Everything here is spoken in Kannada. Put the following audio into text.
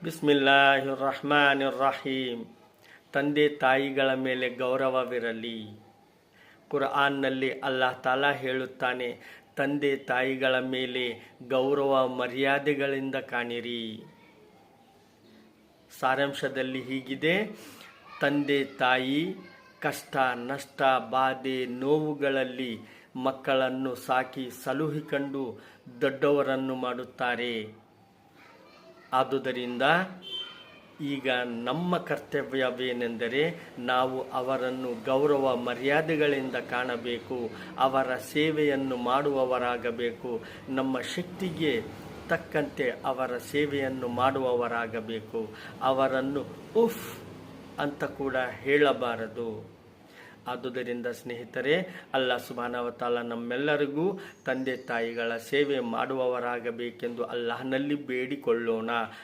ಬಿಸ್ಮಿಲ್ಲಾಹಿರ್ ರಹ್ಮಾನಿರ್ ರಹೀಮ್. ತಂದೆ ತಾಯಿಗಳ ಮೇಲೆ ಗೌರವವಿರಲಿ. ಕುರ್ಆನ್ನಲ್ಲಿ ಅಲ್ಲಾಹ್ ತಾಲಾ ಹೇಳುತ್ತಾನೆ, ತಂದೆ ತಾಯಿಗಳ ಮೇಲೆ ಗೌರವ ಮರ್ಯಾದೆಗಳಿಂದ ಕಾಣಿರಿ. ಸಾರಾಂಶದಲ್ಲಿ ಹೀಗಿದೆ: ತಂದೆ ತಾಯಿ ಕಷ್ಟ ನಷ್ಟ ಬಾಧೆ ನೋವುಗಳಲ್ಲಿ ಮಕ್ಕಳನ್ನು ಸಾಕಿ ಸಲುಹಿಕೊಂಡು ದೊಡ್ಡವರನ್ನು ಮಾಡುತ್ತಾರೆ. ಆದುದರಿಂದ ಈಗ ನಮ್ಮ ಕರ್ತವ್ಯವೇನೆಂದರೆ ನಾವು ಅವರನ್ನು ಗೌರವ ಮರ್ಯಾದೆಗಳಿಂದ ಕಾಣಬೇಕು, ಅವರ ಸೇವೆಯನ್ನು ಮಾಡುವವರಾಗಬೇಕು, ನಮ್ಮ ಶಕ್ತಿಗೆ ತಕ್ಕಂತೆ ಅವರ ಸೇವೆಯನ್ನು ಮಾಡುವವರಾಗಬೇಕು. ಅವರನ್ನು ಉಫ್ ಅಂತ ಕೂಡ ಹೇಳಬಾರದು. ಆದುದರಿಂದ ಸ್ನೇಹಿತರೆ, ಅಲ್ಲಾಹ್ ಸುಬ್ಹಾನಹು ವ ತಆಲಾ ನಮ್ಮೆಲ್ಲರಿಗೂ ತಂದೆ ತಾಯಿಗಳ ಸೇವೆ ಮಾಡುವವರಾಗಬೇಕೆಂದು ಅಲ್ಲಾಹನಲ್ಲಿ ಬೇಡಿಕೊಳ್ಳೋಣ.